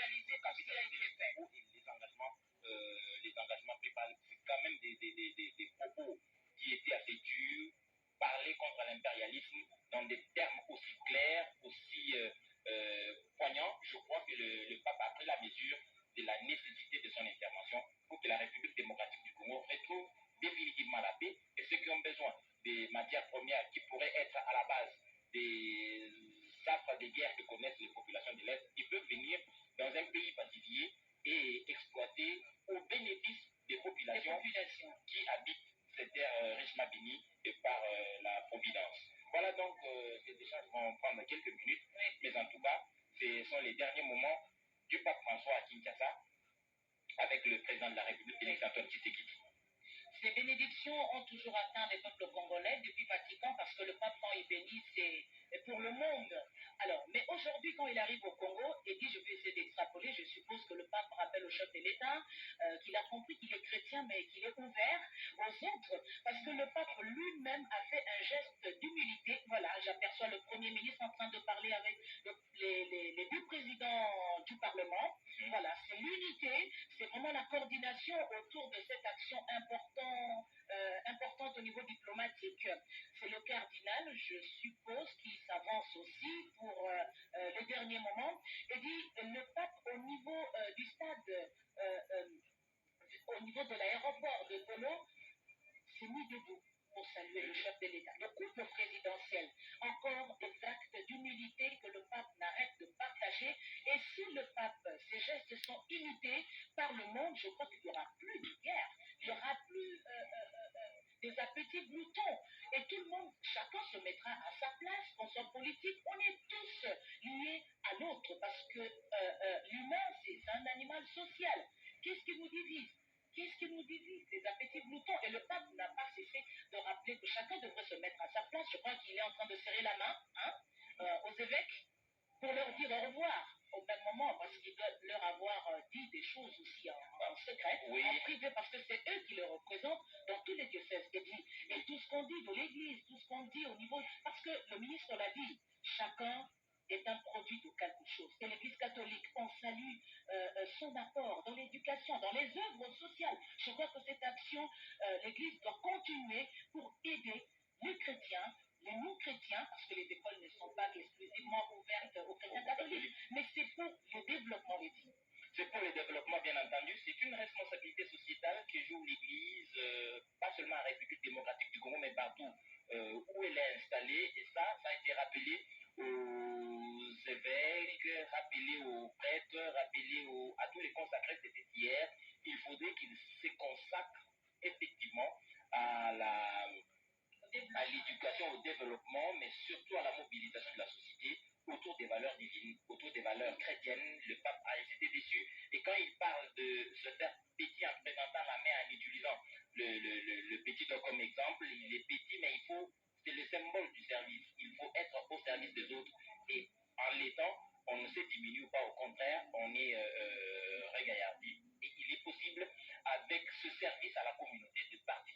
capitaliser tout ce qui a été fait. Les engagements pris par c'est quand même des propos qui étaient assez durs, parler contre l'impérialisme dans des termes aussi clairs, aussi poignants. Je crois que le pape a pris la mesure de la nécessité de son intervention pour que la République démocratique du Congo retrouve définitivement la paix, et ceux qui ont besoin des matières premières qui pourraient être à la base des affres des guerres que connaissent les populations de l'Est, ils peuvent venir dans un pays pacifié et exploiter au bénéfice des populations qui habitent ces terres richement bénies et par la Providence. Voilà donc, ces échanges vont prendre quelques minutes, mais en tout cas, ce sont les derniers moments du pape François à Kinshasa avec le président de la République, Félix Antoine Tshisekedi. Ces bénédictions ont toujours atteint les peuples congolais depuis Vatican parce que le pape, quand il bénit, c'est pour le monde. Alors, mais aujourd'hui, quand il arrive au Congo, et dit, je vais essayer d'extrapoler, je suppose que le pape rappelle au chef de l'État qu'il a compris qu'il est chrétien, mais qu'il est ouvert aux autres, parce que le pape lui-même a fait un geste d'humilité. Voilà, j'aperçois le Premier ministre en train de parler avec les deux présidents du Parlement. Voilà, c'est l'unité, c'est vraiment la coordination autour de cette action importante au niveau diplomatique. C'est le cardinal, je suppose, qui s'avance aussi pour les derniers moments. Et dit, le pape au niveau du stade, au niveau de l'aéroport de Polo, s'est mis debout pour saluer le chef de l'État. Le couple présidentiel, encore des actes d'humilité que le pape n'arrête de partager. Et si le pape, ses gestes sont imités par le monde, je crois qu'il n'y aura plus de guerre, il n'y aura plus des appétits gloutons. Et tout le monde, chacun se mettra à sa place, qu'on soit politique, on est tous liés à l'autre, parce que l'humain, c'est un animal social. Qu'est-ce qui nous divise? Qu'est-ce qui nous divise? Les appétits gloutons. Et le pape n'a pas cessé de rappeler que chacun devrait se mettre à sa place. Je crois qu'il est en train de serrer la main aux évêques pour leur dire au revoir au même moment, parce qu'il doit leur avoir dit des choses aussi en secret, en privé, parce que c'est eux qui le représentent dans tous les diocèses. Et tout ce qu'on dit de l'Église, tout ce qu'on dit au niveau... Parce que le ministre l'a dit, chacun est un produit de quelque chose. Et l'Église catholique, on salue son apport dans l'éducation, dans les œuvres sociales. Je crois que cette action, l'Église doit continuer pour aider les chrétiens, les non-chrétiens, parce que les écoles ne sont pas exclusivement ouvertes aux chrétiens catholiques, mais c'est pour le développement des vies. C'est pour le développement, bien entendu. C'est une responsabilité sociétale que joue l'Église, pas seulement en République démocratique du Congo, mais partout où elle est installée. Et ça a été rappelé aux évêques, rappelé aux prêtres, rappelé à tous les consacrés, c'était hier. Il faudrait qu'ils se consacrent effectivement à l'éducation, au développement, mais surtout à la mobilisation de la société autour des valeurs divines, autour des valeurs chrétiennes. Le pape a été déçu. Et quand il parle de se faire petit en présentant la main, en utilisant le petit doigt comme exemple, il est petit, mais c'est le symbole du service. Il faut être au service des autres. Et en l'étant, on ne se diminue pas, au contraire, on est regaillardi. Et il est possible, avec ce service à la communauté, de participer